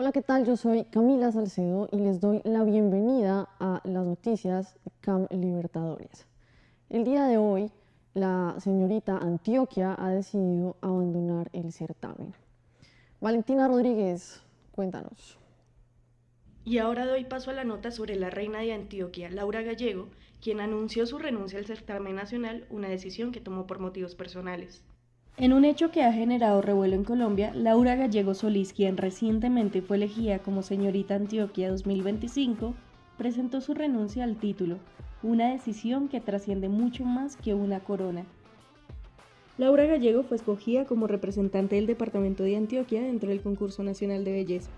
Hola, ¿qué tal? Yo soy Camila Salcedo y les doy la bienvenida a las noticias CAM Libertadores. El día de hoy, la señorita Antioquia ha decidido abandonar el certamen. Valentina Rodríguez, cuéntanos. Y ahora doy paso a la nota sobre la reina de Antioquia, Laura Gallego, quien anunció su renuncia al certamen nacional, una decisión que tomó por motivos personales. En un hecho que ha generado revuelo en Colombia, Laura Gallego Solís, quien recientemente fue elegida como señorita Antioquia 2025, presentó su renuncia al título, una decisión que trasciende mucho más que una corona. Laura Gallego fue escogida como representante del departamento de Antioquia dentro del concurso nacional de belleza.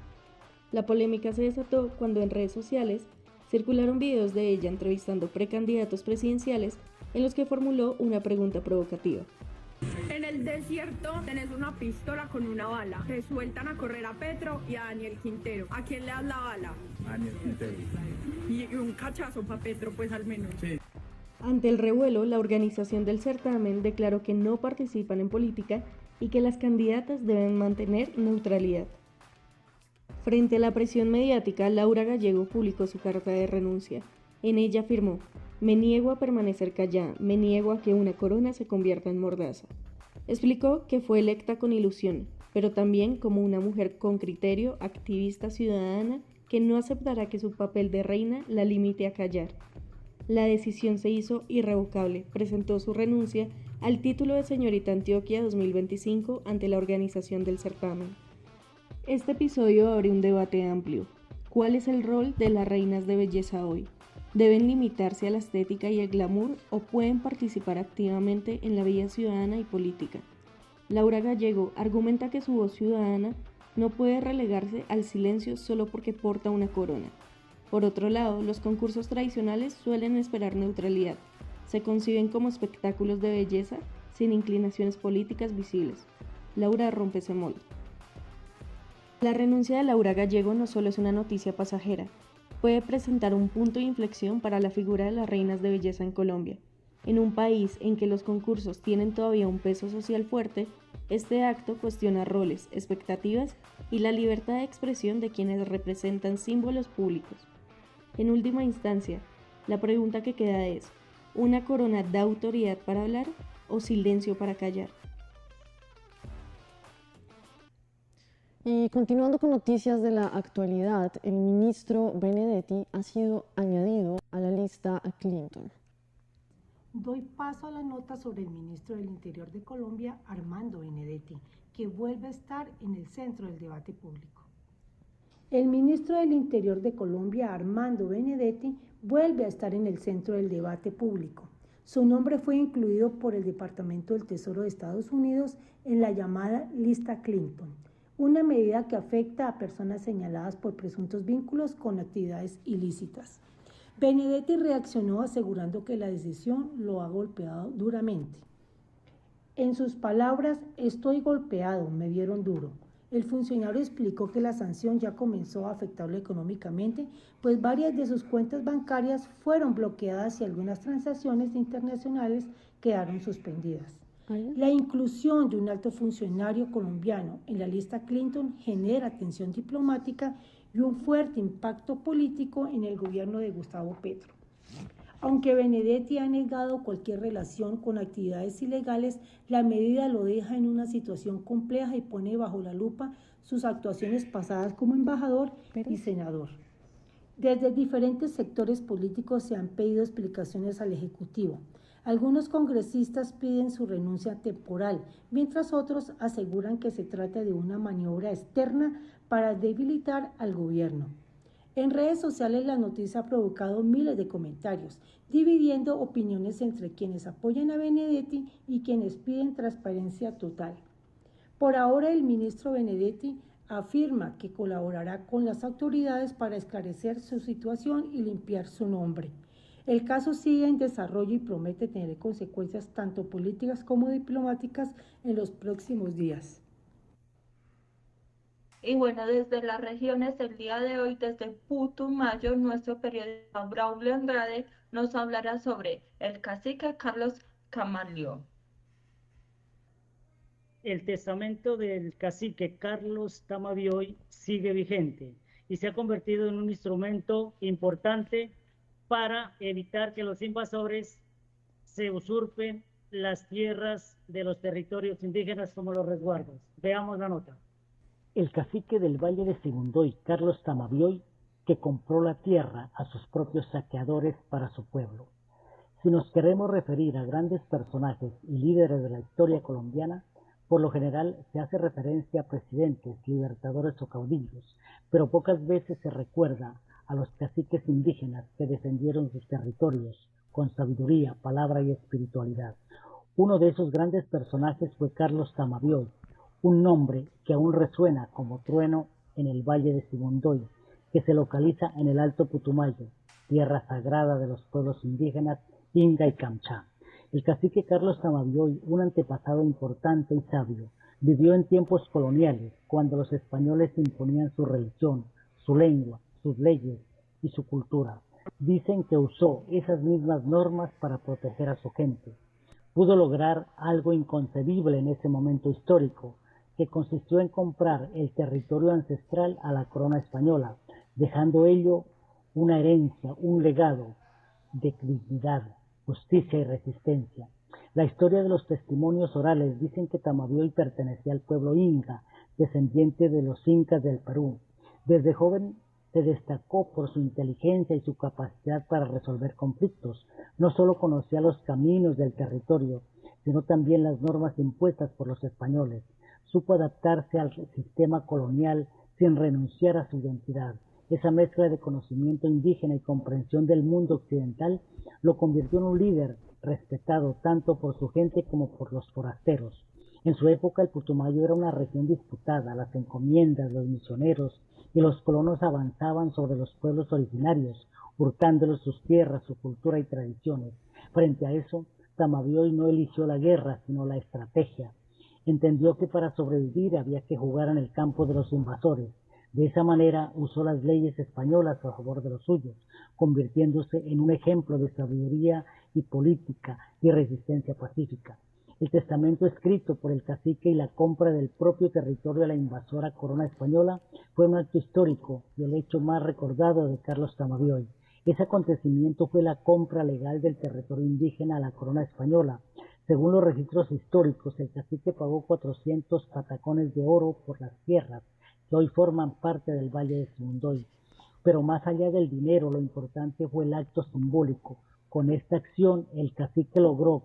La polémica se desató cuando en redes sociales circularon videos de ella entrevistando precandidatos presidenciales en los que formuló una pregunta provocativa. En el desierto tenés una pistola con una bala. Te sueltan a correr a Petro y a Daniel Quintero. ¿A quién le das la bala? A Daniel Quintero. Y un cachazo para Petro, pues al menos. Sí. Ante el revuelo, la organización del certamen declaró que no participan en política y que las candidatas deben mantener neutralidad. Frente a la presión mediática, Laura Gallego publicó su carta de renuncia. En ella afirmó: "Me niego a permanecer callada, me niego a que una corona se convierta en mordaza". Explicó que fue electa con ilusión, pero también como una mujer con criterio, activista ciudadana, que no aceptará que su papel de reina la limite a callar. La decisión se hizo irrevocable, presentó su renuncia al título de señorita Antioquia 2025 ante la organización del certamen. Este episodio abre un debate amplio. ¿Cuál es el rol de las reinas de belleza hoy? ¿Deben limitarse a la estética y el glamour o pueden participar activamente en la vida ciudadana y política? Laura Gallego argumenta que su voz ciudadana no puede relegarse al silencio solo porque porta una corona. Por otro lado, los concursos tradicionales suelen esperar neutralidad. Se conciben como espectáculos de belleza sin inclinaciones políticas visibles. Laura rompe ese molde. La renuncia de Laura Gallego no solo es una noticia pasajera, puede presentar un punto de inflexión para la figura de las reinas de belleza en Colombia. En un país en que los concursos tienen todavía un peso social fuerte, este acto cuestiona roles, expectativas y la libertad de expresión de quienes representan símbolos públicos. En última instancia, la pregunta que queda es: ¿una corona da autoridad para hablar o silencio para callar? Y continuando con noticias de la actualidad, el ministro Benedetti ha sido añadido a la lista Clinton. Doy paso a la nota sobre el ministro del Interior de Colombia, Armando Benedetti, que vuelve a estar en el centro del debate público. El ministro del Interior de Colombia, Armando Benedetti, vuelve a estar en el centro del debate público. Su nombre fue incluido por el Departamento del Tesoro de Estados Unidos en la llamada lista Clinton, una medida que afecta a personas señaladas por presuntos vínculos con actividades ilícitas. Benedetti reaccionó asegurando que la decisión lo ha golpeado duramente. En sus palabras: "Estoy golpeado, me dieron duro". El funcionario explicó que la sanción ya comenzó a afectarlo económicamente, pues varias de sus cuentas bancarias fueron bloqueadas y algunas transacciones internacionales quedaron suspendidas. La inclusión de un alto funcionario colombiano en la lista Clinton genera tensión diplomática y un fuerte impacto político en el gobierno de Gustavo Petro. Aunque Benedetti ha negado cualquier relación con actividades ilegales, la medida lo deja en una situación compleja y pone bajo la lupa sus actuaciones pasadas como embajador y senador. Desde diferentes sectores políticos se han pedido explicaciones al Ejecutivo. Algunos congresistas piden su renuncia temporal, mientras otros aseguran que se trata de una maniobra externa para debilitar al gobierno. En redes sociales la noticia ha provocado miles de comentarios, dividiendo opiniones entre quienes apoyan a Benedetti y quienes piden transparencia total. Por ahora, el ministro Benedetti afirma que colaborará con las autoridades para esclarecer su situación y limpiar su nombre. El caso sigue en desarrollo y promete tener consecuencias tanto políticas como diplomáticas en los próximos días. Y bueno, desde las regiones el día de hoy, desde Putumayo, nuestro periodista Braulio Andrade nos hablará sobre el cacique Carlos Camanlio. el testamento del cacique Carlos Tamabioy sigue vigente y se ha convertido en un instrumento importante para evitar que los invasores se usurpen las tierras de los territorios indígenas como los resguardos. Veamos la nota. El cacique del Valle de Sibundoy, Carlos Tamabioy, que compró la tierra a sus propios saqueadores para su pueblo. Si nos queremos referir a grandes personajes y líderes de la historia colombiana, por lo general se hace referencia a presidentes, libertadores o caudillos, pero pocas veces se recuerda a los caciques indígenas que defendieron sus territorios con sabiduría, palabra y espiritualidad. Uno de esos grandes personajes fue Carlos Tamabioy, un nombre que aún resuena como trueno en el Valle de Sibundoy, que se localiza en el Alto Putumayo, tierra sagrada de los pueblos indígenas Inga y Kamchá. El cacique Carlos Tamabioy, un antepasado importante y sabio, vivió en tiempos coloniales, cuando los españoles imponían su religión, su lengua, sus leyes y su cultura. Dicen que usó esas mismas normas para proteger a su gente. Pudo lograr algo inconcebible en ese momento histórico, que consistió en comprar el territorio ancestral a la corona española, dejando ello una herencia, un legado de dignidad, justicia y resistencia. La historia de los testimonios orales dicen que Tamabioy pertenecía al pueblo inca, descendiente de los incas del Perú. Desde joven se destacó por su inteligencia y su capacidad para resolver conflictos. No solo conocía los caminos del territorio, sino también las normas impuestas por los españoles. Supo adaptarse al sistema colonial sin renunciar a su identidad. Esa mezcla de conocimiento indígena y comprensión del mundo occidental lo convirtió en un líder respetado tanto por su gente como por los forasteros. En su época el Putumayo era una región disputada, las encomiendas, los misioneros y los colonos avanzaban sobre los pueblos originarios, hurtándoles sus tierras, su cultura y tradiciones. Frente a eso, Tamabioy no eligió la guerra, sino la estrategia. Entendió que para sobrevivir había que jugar en el campo de los invasores. De esa manera usó las leyes españolas a favor de los suyos, convirtiéndose en un ejemplo de sabiduría y política y resistencia pacífica. El testamento escrito por el cacique y la compra del propio territorio a la invasora corona española fue un acto histórico y el hecho más recordado de Carlos Tamabioy. Ese acontecimiento fue la compra legal del territorio indígena a la corona española. Según los registros históricos, el cacique pagó 400 patacones de oro por las tierras que hoy forman parte del Valle de Sibundoy. Pero más allá del dinero, lo importante fue el acto simbólico. Con esta acción, el cacique logró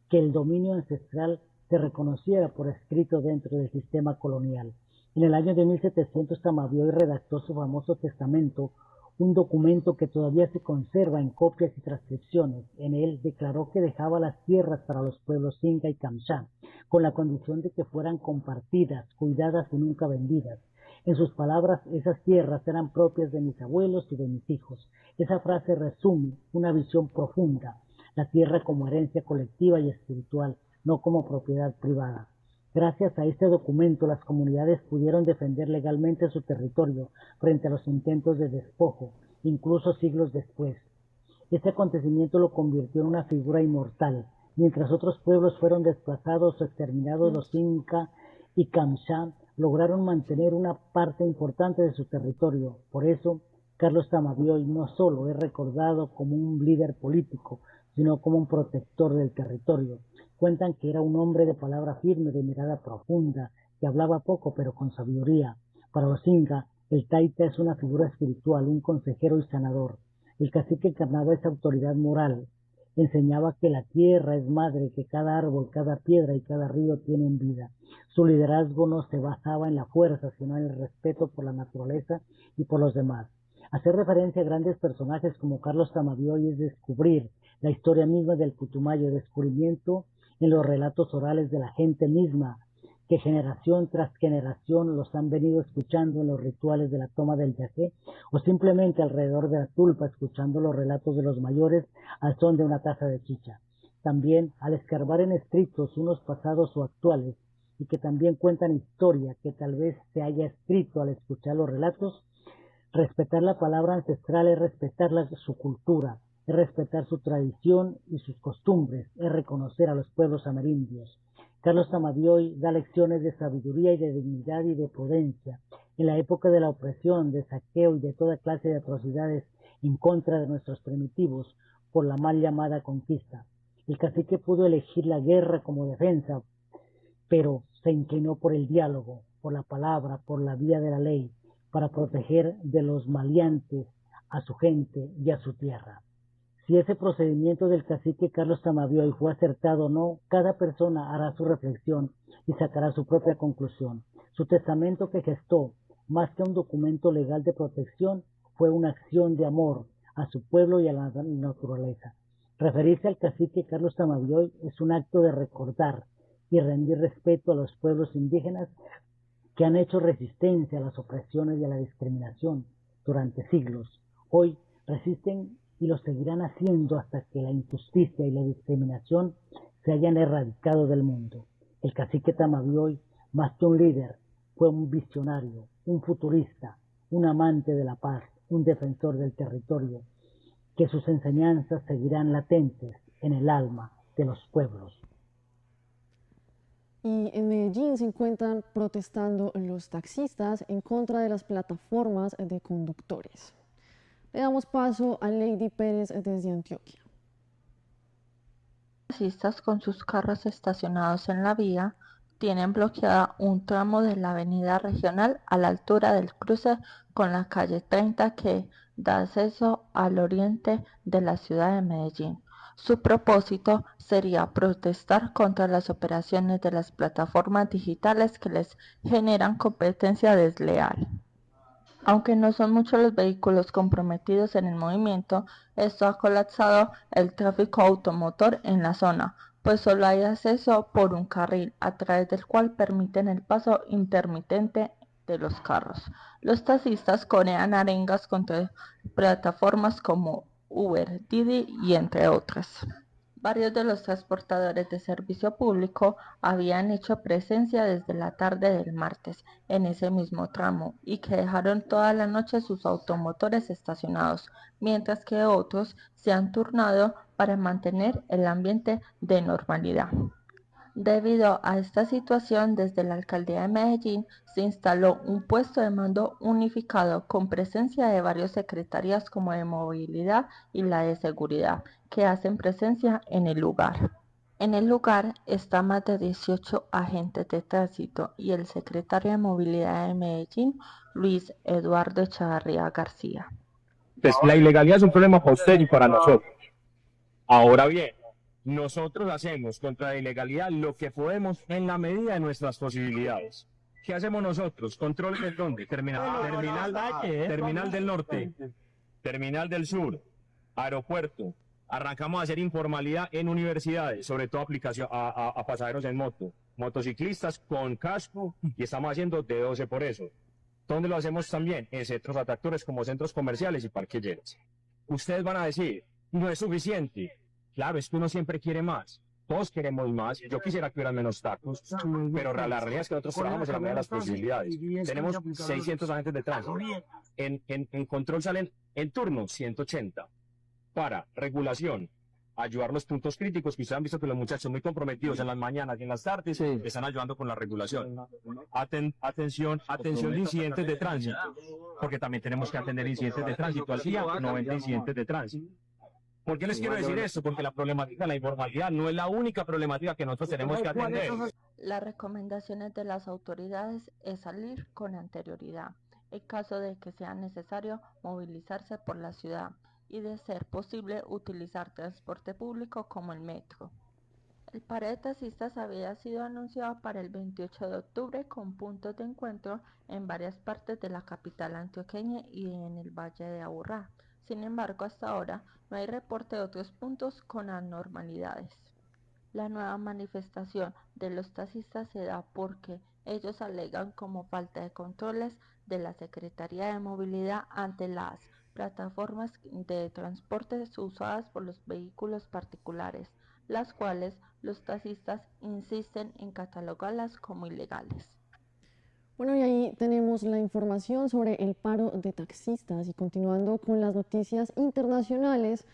que el dominio ancestral se reconociera por escrito dentro del sistema colonial. En el año de 1700, Tamabioy redactó su famoso testamento, un documento que todavía se conserva en copias y transcripciones. En él declaró que dejaba las tierras para los pueblos Inga y Kamchá, con la condición de que fueran compartidas, cuidadas y nunca vendidas. En sus palabras, esas tierras eran propias de mis abuelos y de mis hijos. Esa frase resume una visión profunda, la tierra como herencia colectiva y espiritual, no como propiedad privada. Gracias a este documento, las comunidades pudieron defender legalmente su territorio frente a los intentos de despojo, incluso siglos después. Este acontecimiento lo convirtió en una figura inmortal. Mientras otros pueblos fueron desplazados o exterminados, los Inca y Kamchá lograron mantener una parte importante de su territorio. Por eso, Carlos Tamabioy no solo es recordado como un líder político, sino como un protector del territorio. Cuentan que era un hombre de palabra firme, de mirada profunda, que hablaba poco pero con sabiduría. Para los Inca, el taita es una figura espiritual, un consejero y sanador. El cacique encarnaba esa autoridad moral. Enseñaba que la tierra es madre, que cada árbol, cada piedra y cada río tienen vida. Su liderazgo no se basaba en la fuerza, sino en el respeto por la naturaleza y por los demás. Hacer referencia a grandes personajes como Carlos Tamabioy es descubrir la historia misma del Putumayo, descubrimiento en los relatos orales de la gente misma, que generación tras generación los han venido escuchando en los rituales de la toma del yagé, o simplemente alrededor de la tulpa escuchando los relatos de los mayores al son de una taza de chicha. También, al escarbar en escritos unos pasados o actuales, y que también cuentan historia que tal vez se haya escrito al escuchar los relatos, respetar la palabra ancestral es respetar su cultura, es respetar su tradición y sus costumbres, es reconocer a los pueblos amerindios. Carlos Tamavioy da lecciones de sabiduría y de dignidad y de prudencia en la época de la opresión, de saqueo y de toda clase de atrocidades en contra de nuestros primitivos por la mal llamada conquista. El cacique pudo elegir la guerra como defensa, pero se inclinó por el diálogo, por la palabra, por la vía de la ley, para proteger de los maleantes a su gente y a su tierra. Si ese procedimiento del cacique Carlos Tamavioy fue acertado o no, cada persona hará su reflexión y sacará su propia conclusión. Su testamento que gestó, más que un documento legal de protección, fue una acción de amor a su pueblo y a la naturaleza. Referirse al cacique Carlos Tamavioy es un acto de recordar y rendir respeto a los pueblos indígenas que han hecho resistencia a las opresiones y a la discriminación durante siglos. Hoy resisten y lo seguirán haciendo hasta que la injusticia y la discriminación se hayan erradicado del mundo. El cacique Tamavioy, más que un líder, fue un visionario, un futurista, un amante de la paz, un defensor del territorio, que sus enseñanzas seguirán latentes en el alma de los pueblos. Y en Medellín se encuentran protestando los taxistas en contra de las plataformas de conductores. Le damos paso a Lady Pérez desde Antioquia. Los taxistas con sus carros estacionados en la vía tienen bloqueada un tramo de la avenida regional a la altura del cruce con la calle 30 que da acceso al oriente de la ciudad de Medellín. Su propósito sería protestar contra las operaciones de las plataformas digitales que les generan competencia desleal. Aunque no son muchos los vehículos comprometidos en el movimiento, esto ha colapsado el tráfico automotor en la zona, pues solo hay acceso por un carril, a través del cual permiten el paso intermitente de los carros. Los taxistas corean arengas contra plataformas como Uber, Didi y entre otras. Varios de los transportadores de servicio público habían hecho presencia desde la tarde del martes en ese mismo tramo y que dejaron toda la noche sus automotores estacionados, mientras que otros se han turnado para mantener el ambiente de normalidad. Debido a esta situación, desde la alcaldía de Medellín se instaló un puesto de mando unificado con presencia de varias secretarías como de movilidad y la de seguridad, que hacen presencia en el lugar. En el lugar está más de 18 agentes de tránsito y el secretario de movilidad de Medellín, Luis Eduardo Echavarría García. Pues la ilegalidad es un problema para usted y para nosotros. Ahora bien, nosotros hacemos contra la ilegalidad lo que podemos en la medida de nuestras posibilidades. ¿Qué hacemos nosotros? ¿Control de dónde? Terminal del norte, terminal del sur, aeropuerto. Arrancamos a hacer informalidad en universidades, sobre todo aplicación a pasajeros en moto, motociclistas con casco, y estamos haciendo de 12 por eso. ¿Dónde lo hacemos también? En centros atractores como centros comerciales y parquilleras. Ustedes van a decir, no es suficiente. Claro, es que uno siempre quiere más. Todos queremos más. Yo quisiera que hubieran menos tacos, pero la realidad es que nosotros trabajamos en la medida de las posibilidades. Tenemos 600 agentes de tránsito. En control salen en turno 180. Para regulación, ayudar los puntos críticos, que ustedes han visto que los muchachos muy comprometidos en las mañanas y en las tardes están ayudando con la regulación. Atención de incidentes de tránsito, porque también tenemos que atender incidentes de tránsito al día, 90 incidentes de tránsito. ¿Por qué les quiero decir esto? Porque la problemática de la informalidad no es la única problemática que nosotros tenemos que atender. Las recomendaciones de las autoridades es salir con anterioridad, en caso de que sea necesario movilizarse por la ciudad y, de ser posible, utilizar transporte público como el metro. El paro de taxistas había sido anunciado para el 28 de octubre con puntos de encuentro en varias partes de la capital antioqueña y en el Valle de Aburrá. Sin embargo, hasta ahora no hay reporte de otros puntos con anormalidades. La nueva manifestación de los taxistas se da porque ellos alegan como falta de controles de la Secretaría de Movilidad ante las plataformas de transporte usadas por los vehículos particulares, las cuales los taxistas insisten en catalogarlas como ilegales. Bueno, y ahí tenemos la información sobre el paro de taxistas, y continuando con las noticias internacionales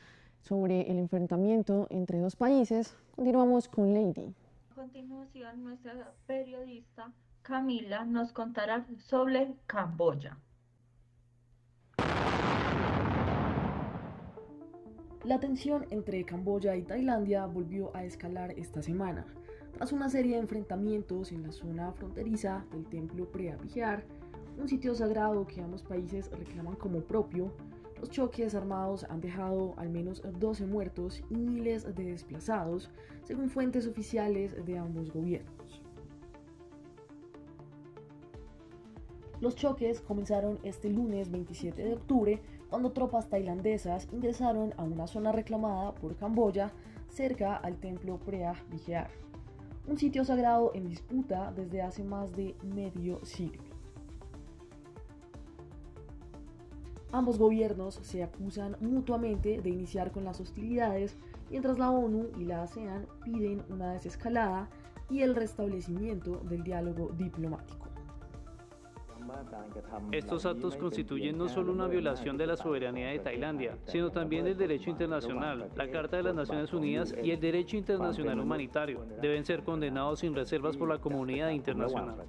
sobre el enfrentamiento entre dos países, continuamos con Lady. continuación, nuestra periodista Camila nos contará sobre Camboya. La tensión entre Camboya y Tailandia volvió a escalar esta semana, tras una serie de enfrentamientos en la zona fronteriza del templo Preah Vihear, un sitio sagrado que ambos países reclaman como propio. Los choques armados han dejado al menos 12 muertos y miles de desplazados, según fuentes oficiales de ambos gobiernos. Los choques comenzaron este lunes 27 de octubre, cuando tropas tailandesas ingresaron a una zona reclamada por Camboya, cerca al templo Preah Vihear, un sitio sagrado en disputa desde hace más de medio siglo. Ambos gobiernos se acusan mutuamente de iniciar con las hostilidades, mientras la ONU y la ASEAN piden una desescalada y el restablecimiento del diálogo diplomático. Estos actos constituyen no solo una violación de la soberanía de Tailandia, sino también del derecho internacional, la Carta de las Naciones Unidas y el derecho internacional humanitario. Deben ser condenados sin reservas por la comunidad internacional.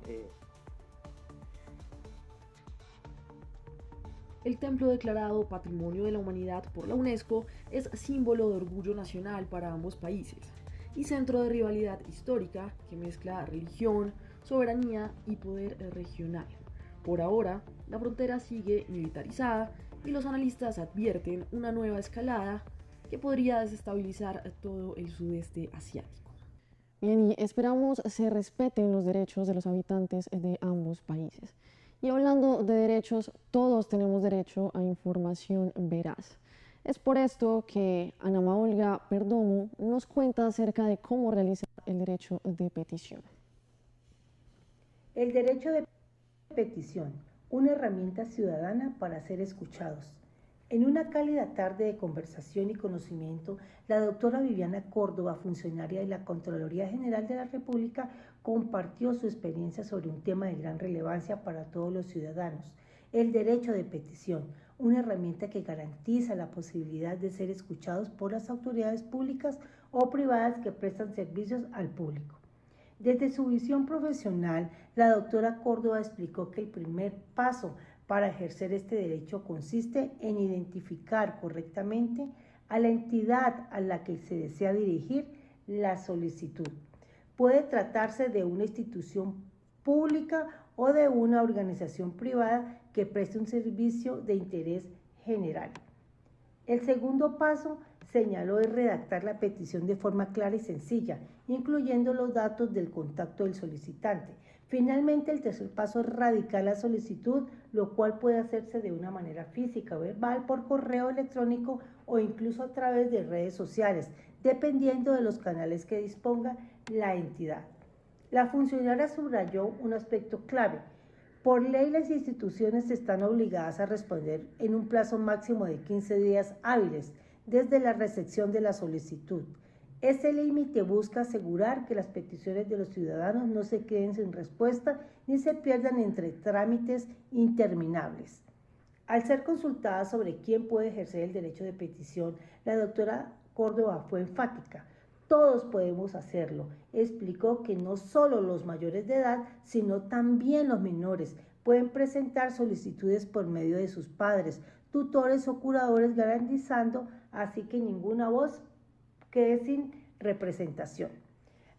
El templo, declarado Patrimonio de la Humanidad por la UNESCO, es símbolo de orgullo nacional para ambos países y centro de rivalidad histórica que mezcla religión, soberanía y poder regional. Por ahora, la frontera sigue militarizada y los analistas advierten una nueva escalada que podría desestabilizar todo el sudeste asiático. Bien, y esperamos se respeten los derechos de los habitantes de ambos países. Y hablando de derechos, todos tenemos derecho a información veraz. Es por esto que Ana Olga Perdomo nos cuenta acerca de cómo realizar el derecho de petición. El derecho de petición, una herramienta ciudadana para ser escuchados. En una cálida tarde de conversación y conocimiento, la doctora Viviana Córdoba, funcionaria de la Contraloría General de la República, compartió su experiencia sobre un tema de gran relevancia para todos los ciudadanos, el derecho de petición, una herramienta que garantiza la posibilidad de ser escuchados por las autoridades públicas o privadas que prestan servicios al público. Desde su visión profesional, la doctora Córdoba explicó que el primer paso para ejercer este derecho consiste en identificar correctamente a la entidad a la que se desea dirigir la solicitud. Puede tratarse de una institución pública o de una organización privada que preste un servicio de interés general. El segundo paso, señaló, es redactar la petición de forma clara y sencilla, incluyendo los datos del contacto del solicitante. Finalmente, el tercer paso es radicar la solicitud, lo cual puede hacerse de una manera física, verbal, por correo electrónico o incluso a través de redes sociales, dependiendo de los canales que disponga la entidad. La funcionaria subrayó un aspecto clave. Por ley, las instituciones están obligadas a responder en un plazo máximo de 15 días hábiles desde la recepción de la solicitud. Este límite busca asegurar que las peticiones de los ciudadanos no se queden sin respuesta ni se pierdan entre trámites interminables. Al ser consultada sobre quién puede ejercer el derecho de petición, la doctora Córdoba fue enfática. Todos podemos hacerlo. Explicó que no solo los mayores de edad, sino también los menores pueden presentar solicitudes por medio de sus padres, tutores o curadores, garantizando así que ninguna voz quede sin representación.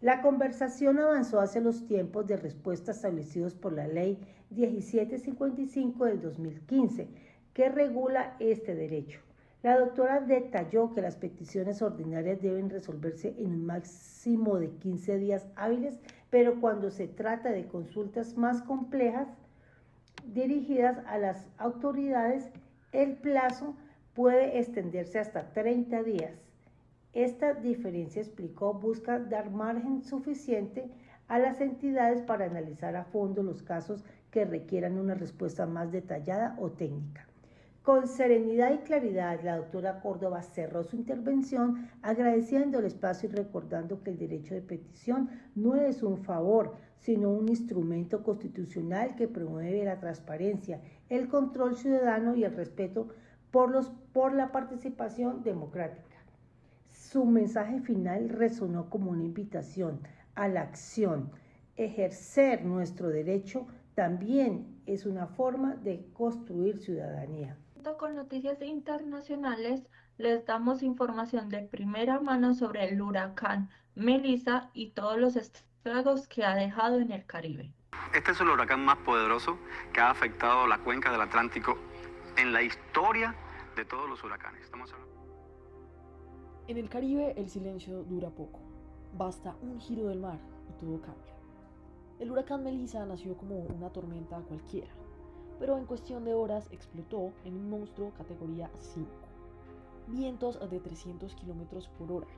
La conversación avanzó hacia los tiempos de respuesta establecidos por la Ley 1755 del 2015, que regula este derecho. La doctora detalló que las peticiones ordinarias deben resolverse en un máximo de 15 días hábiles, pero cuando se trata de consultas más complejas dirigidas a las autoridades, el plazo puede extenderse hasta 30 días. Esta diferencia, explicó, busca dar margen suficiente a las entidades para analizar a fondo los casos que requieran una respuesta más detallada o técnica. Con serenidad y claridad, la doctora Córdoba cerró su intervención agradeciendo el espacio y recordando que el derecho de petición no es un favor, sino un instrumento constitucional que promueve la transparencia, el control ciudadano y el respeto por la participación democrática. Su mensaje final resonó como una invitación a la acción. Ejercer nuestro derecho también es una forma de construir ciudadanía. Con noticias internacionales, les damos información de primera mano sobre el huracán Melissa y todos los estragos que ha dejado en el Caribe. Este es el huracán más poderoso que ha afectado la cuenca del Atlántico en la historia de todos los huracanes. En el Caribe el silencio dura poco. Basta un giro del mar y todo cambia. El huracán Melissa nació como una tormenta cualquiera, pero en cuestión de horas explotó en un monstruo categoría 5. Vientos de 300 km por hora,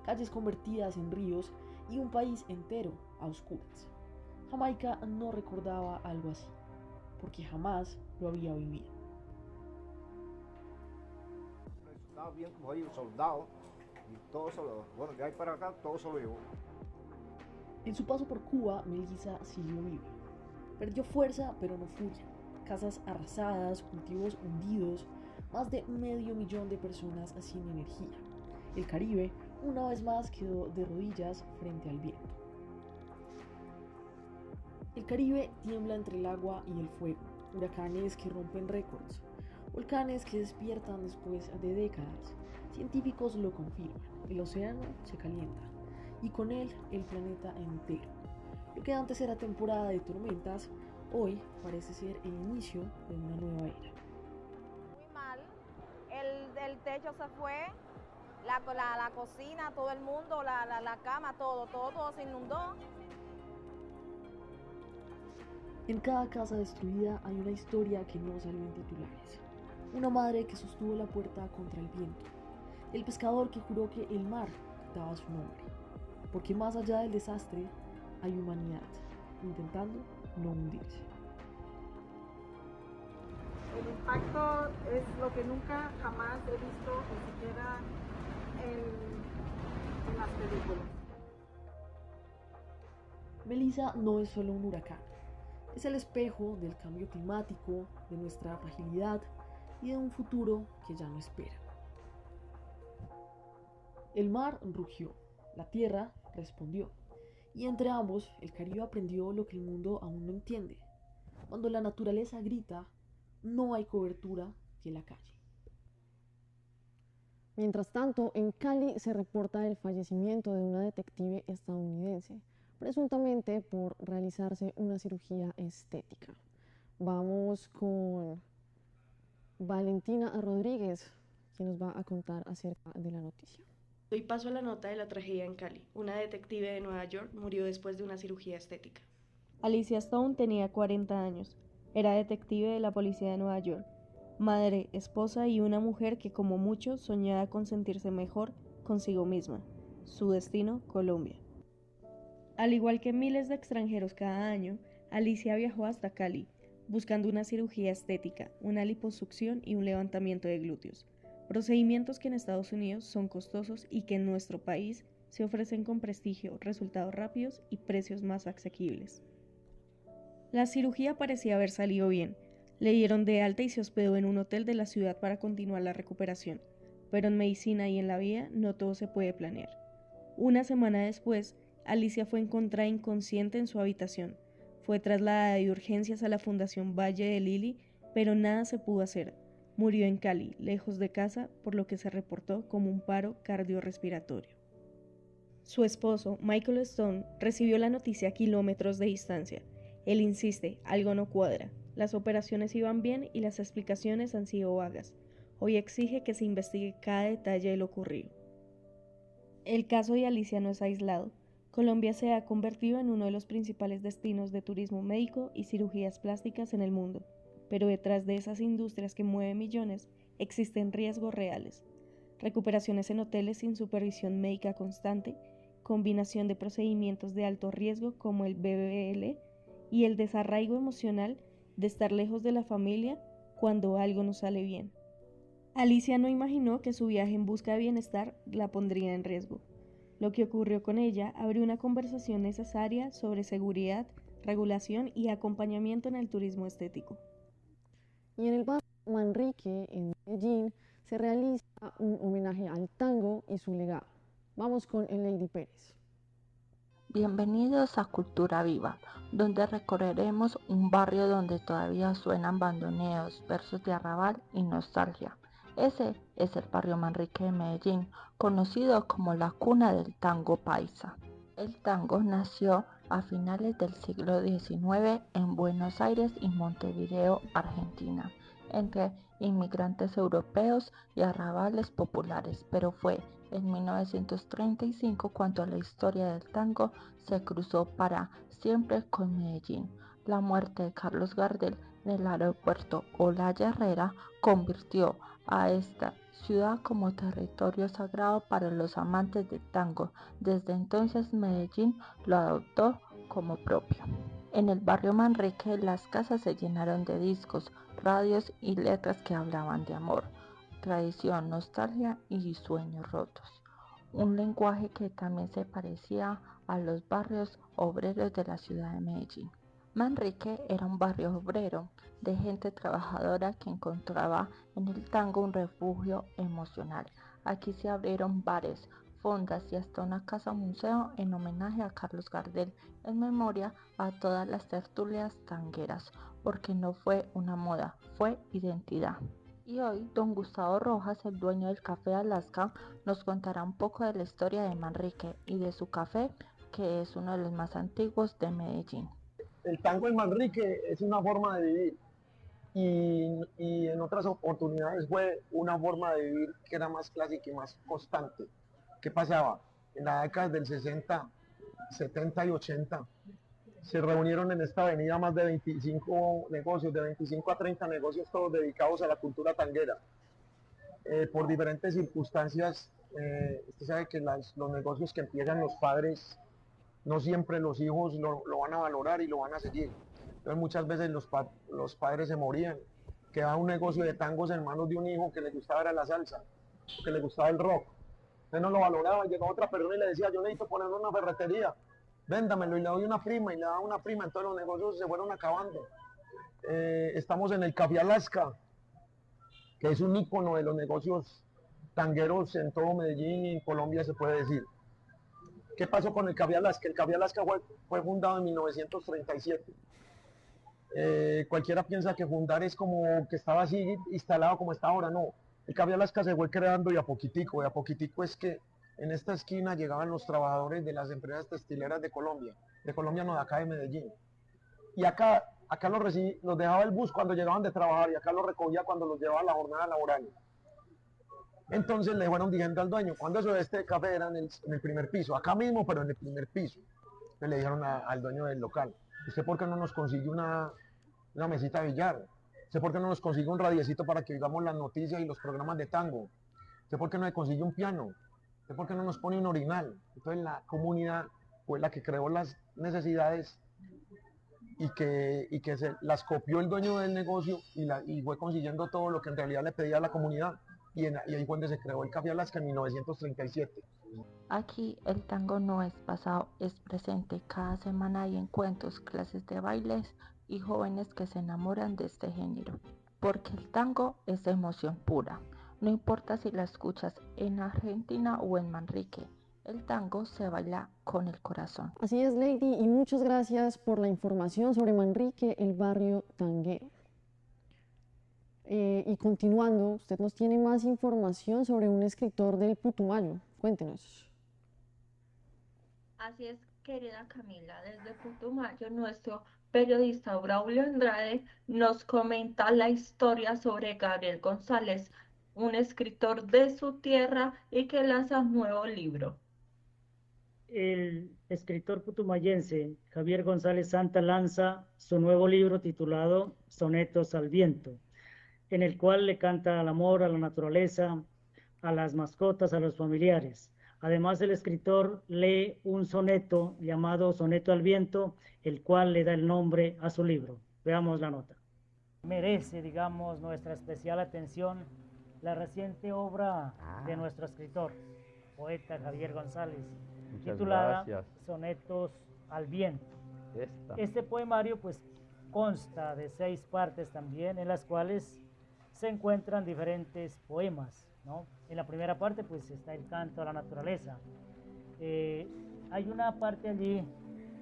calles convertidas en ríos y un país entero a oscuras. Jamaica no recordaba algo así, porque jamás lo había vivido. Estaba bien como ahí, soldado, y todo solo, bueno, de ahí para acá todo solo vivo. En su paso por Cuba, Melissa siguió viva. Perdió fuerza, pero no furia. Casas arrasadas, cultivos hundidos, más de 500.000 de personas sin energía. El Caribe, una vez más, quedó de rodillas frente al viento. El Caribe tiembla entre el agua y el fuego, huracanes que rompen récords, volcanes que despiertan después de décadas. Científicos lo confirman, el océano se calienta, y con él el planeta entero. Lo que antes era temporada de tormentas, hoy parece ser el inicio de una nueva era. Muy mal, el techo se fue, la cocina, todo el mundo, la cama, todo se inundó. En cada casa destruida hay una historia que no salió en titulares. Una madre que sostuvo la puerta contra el viento. El pescador que juró que el mar daba su nombre. Porque más allá del desastre hay humanidad, intentando no hundirse. El impacto es lo que nunca jamás he visto, ni siquiera en las películas. Melissa no es solo un huracán. Es el espejo del cambio climático, de nuestra fragilidad y de un futuro que ya no espera. El mar rugió, la tierra respondió, y entre ambos el Caribe aprendió lo que el mundo aún no entiende. Cuando la naturaleza grita, no hay cobertura que la calle. Mientras tanto, en Cali se reporta el fallecimiento de una detective estadounidense, presuntamente por realizarse una cirugía estética. Vamos con Valentina Rodríguez, quien nos va a contar acerca de la noticia. Doy paso a la nota de la tragedia en Cali. Una detective de Nueva York murió después de una cirugía estética. Alicia Stone tenía 40 años. Era detective de la policía de Nueva York. Madre, esposa y una mujer que, como muchos, soñaba con sentirse mejor consigo misma. Su destino, Colombia. Al igual que miles de extranjeros cada año, Alicia viajó hasta Cali, buscando una cirugía estética, una liposucción y un levantamiento de glúteos. Procedimientos que en Estados Unidos son costosos y que en nuestro país se ofrecen con prestigio, resultados rápidos y precios más asequibles. La cirugía parecía haber salido bien. Le dieron de alta y se hospedó en un hotel de la ciudad para continuar la recuperación. Pero en medicina y en la vida no todo se puede planear. Una semana después, Alicia fue encontrada inconsciente en su habitación. Fue trasladada de urgencias a la Fundación Valle de Lili, pero nada se pudo hacer. Murió en Cali, lejos de casa, por lo que se reportó como un paro cardiorrespiratorio. Su esposo, Michael Stone, recibió la noticia a kilómetros de distancia. Él insiste, algo no cuadra. Las operaciones iban bien y las explicaciones han sido vagas. Hoy exige que se investigue cada detalle de lo ocurrido. El caso de Alicia no es aislado. Colombia se ha convertido en uno de los principales destinos de turismo médico y cirugías plásticas en el mundo. Pero detrás de esas industrias que mueven millones, existen riesgos reales. Recuperaciones en hoteles sin supervisión médica constante, combinación de procedimientos de alto riesgo como el BBL y el desarraigo emocional de estar lejos de la familia cuando algo no sale bien. Alicia no imaginó que su viaje en busca de bienestar la pondría en riesgo. Lo que ocurrió con ella abrió una conversación necesaria sobre seguridad, regulación y acompañamiento en el turismo estético. Y en el barrio Manrique, en Medellín, se realiza un homenaje al tango y su legado. Vamos con Lady Pérez. Bienvenidos a Cultura Viva, donde recorreremos un barrio donde todavía suenan bandoneos, versos de arrabal y nostalgia. Ese es el barrio Manrique de Medellín, conocido como la cuna del tango paisa. El tango nació a finales del siglo XIX en Buenos Aires y Montevideo, Argentina, entre inmigrantes europeos y arrabales populares, pero fue en 1935 cuando la historia del tango se cruzó para siempre con Medellín. La muerte de Carlos Gardel en el aeropuerto Olaya Herrera convirtió a esta ciudad como territorio sagrado para los amantes del tango. Desde entonces Medellín lo adoptó como propio. En el barrio Manrique las casas se llenaron de discos, radios y letras que hablaban de amor, tradición, nostalgia y sueños rotos. Un lenguaje que también se parecía a los barrios obreros de la ciudad de Medellín. Manrique era un barrio obrero de gente trabajadora que encontraba en el tango un refugio emocional. Aquí se abrieron bares, fondas y hasta una casa museo en homenaje a Carlos Gardel, en memoria a todas las tertulias tangueras, porque no fue una moda, fue identidad. Y hoy don Gustavo Rojas, el dueño del Café Alaska, nos contará un poco de la historia de Manrique y de su café, que es uno de los más antiguos de Medellín. El tango en Manrique es una forma de vivir y en otras oportunidades fue una forma de vivir que era más clásica y más constante. ¿Qué pasaba? En la década del 60, 70 y 80 se reunieron en esta avenida más de 25 negocios, de 25 a 30 negocios, todos dedicados a la cultura tanguera. Por diferentes circunstancias, usted sabe que los negocios que empiezan los padres, no siempre los hijos lo van a valorar y lo van a seguir. Entonces muchas veces los padres se morían. Quedaba un negocio de tangos en manos de un hijo que le gustaba era la salsa, que le gustaba el rock. Entonces no lo valoraba, llegó otra persona y le decía, yo necesito poner una ferretería, véndamelo, y le doy una prima, y le daba una prima, entonces los negocios se fueron acabando. Estamos en el Café Alaska, que es un ícono de los negocios tangueros en todo Medellín y en Colombia, se puede decir. ¿Qué pasó con el Café Alaska? El Café Alaska fue fundado en 1937. Cualquiera piensa que fundar es como que estaba así instalado como está ahora, no. El Café Alaska se fue creando y a poquitico es que en esta esquina llegaban los trabajadores de las empresas textileras de Colombia no, de acá de Medellín. Y acá los dejaba el bus cuando llegaban de trabajar y acá los recogía cuando los llevaba a la jornada laboral. Entonces le fueron diciendo al dueño, cuando eso de este café era en el primer piso, acá mismo, pero en el primer piso. Entonces le dijeron al dueño del local, ¿usted por qué no nos consigue una mesita de billar? ¿Usted por qué no nos consigue un radiecito para que digamos las noticias y los programas de tango? ¿Usted por qué no le consigue un piano? ¿Usted por qué no nos pone un orinal? Entonces la comunidad fue la que creó las necesidades y que se las copió el dueño del negocio y fue consiguiendo todo lo que en realidad le pedía a la comunidad. Y ahí fue donde se creó el Café Alaska en 1937. Aquí el tango no es pasado, es presente. Cada semana hay encuentros, clases de bailes y jóvenes que se enamoran de este género. Porque el tango es emoción pura. No importa si la escuchas en Argentina o en Manrique, el tango se baila con el corazón. Así es, Lady, y muchas gracias por la información sobre Manrique, el barrio tanguero. Y continuando, usted nos tiene más información sobre un escritor del Putumayo. Cuéntenos. Así es, querida Camila, desde Putumayo, nuestro periodista Braulio Andrade nos comenta la historia sobre Gabriel González, un escritor de su tierra y que lanza un nuevo libro. El escritor putumayense Javier González Santa lanza su nuevo libro titulado Sonetos al Viento, en el cual le canta al amor, a la naturaleza, a las mascotas, a los familiares. Además, el escritor lee un soneto llamado Soneto al Viento, el cual le da el nombre a su libro. Veamos la nota. Merece, digamos, nuestra especial atención la reciente obra de nuestro escritor, poeta Javier González, titulada Sonetos al Viento. Este poemario, pues, consta de 6 partes también, en las cuales se encuentran diferentes poemas, ¿no? En la primera parte pues está el canto a la naturaleza. hay una parte allí,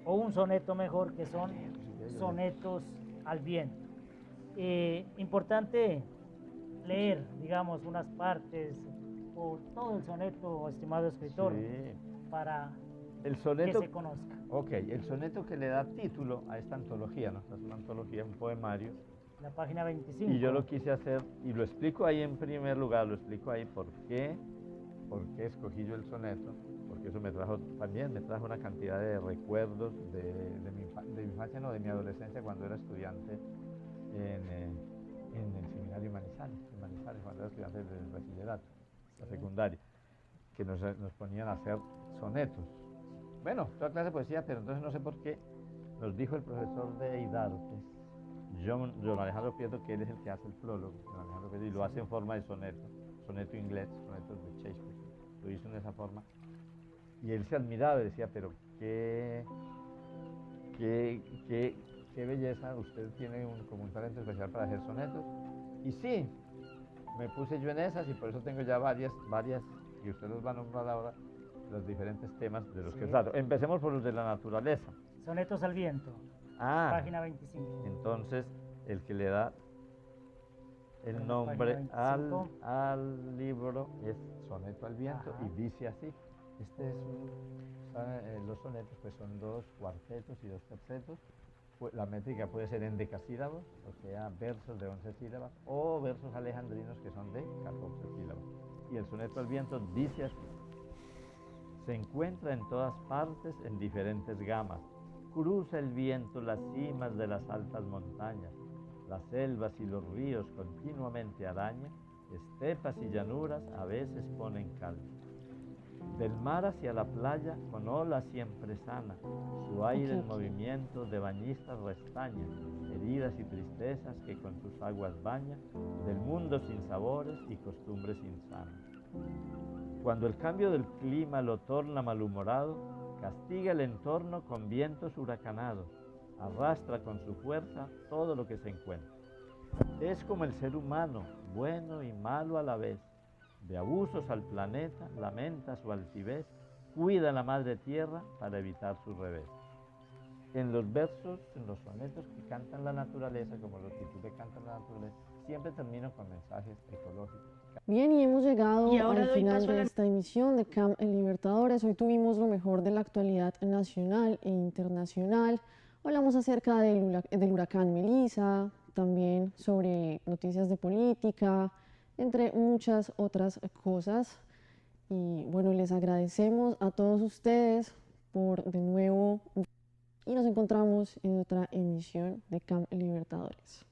o un soneto mejor, que son sonetos al viento. Importante leer, digamos, unas partes o todo el soneto, estimado escritor, Sí. para El soneto, que se conozca. ok, el soneto que le da título a esta antología, ¿no? Es una antología, un poemario. La página 25. Y yo lo quise hacer, y lo explico ahí en primer lugar, lo explico ahí por qué escogí yo el soneto, porque eso me trajo, también me trajo una cantidad de recuerdos de mi infancia, no, de mi adolescencia cuando era estudiante en el seminario Manizales, cuando era estudiante del bachillerato, la secundaria, que nos ponían a hacer sonetos. Bueno, toda clase de poesía, pero entonces no sé por qué nos dijo el profesor de Idartes, John Alejandro Prieto, que él es el que hace el prólogo, John Alejandro Prieto, y lo hace en forma de soneto inglés, sonetos de Shakespeare, lo hizo en esa forma, y él se admiraba y decía, pero qué belleza, usted tiene como un talento especial para hacer sonetos, y sí, me puse yo en esas, y por eso tengo ya varias, y usted los va a nombrar ahora, los diferentes temas de los que trato. Empecemos por los de la naturaleza. Sonetos al viento, página 25. Entonces, el que le da el nombre al libro es Soneto al viento, y dice así. Los sonetos pues son 2 cuartetos y 2 tercetos. La métrica puede ser endecasílabos, o sea, versos de 11 sílabas, o versos alejandrinos que son de 14 sílabas. Y el soneto al viento dice así: se encuentra en todas partes en diferentes gamas, cruza el viento las cimas de las altas montañas, las selvas y los ríos continuamente araña, estepas y llanuras a veces ponen calma. Del mar hacia la playa con ola siempre sana, su aire en movimiento de bañistas restaña, heridas y tristezas que con sus aguas baña, del mundo sin sabores y costumbres insanas. Cuando el cambio del clima lo torna malhumorado, castiga el entorno con vientos huracanados, arrastra con su fuerza todo lo que se encuentra. Es como el ser humano, bueno y malo a la vez, de abusos al planeta, lamenta su altivez, cuida a la madre tierra para evitar su revés. En los versos, en los sonetos que cantan la naturaleza, como los titulé Cantan la naturaleza, siempre termino con mensajes ecológicos. Bien, y hemos llegado al final de esta emisión de CAM en Libertadores. Hoy tuvimos lo mejor de la actualidad nacional e internacional. Hablamos acerca del huracán Melissa, también sobre noticias de política, entre muchas otras cosas. Y bueno, les agradecemos a todos ustedes por de nuevo, y nos encontramos en otra emisión de CAM Libertadores.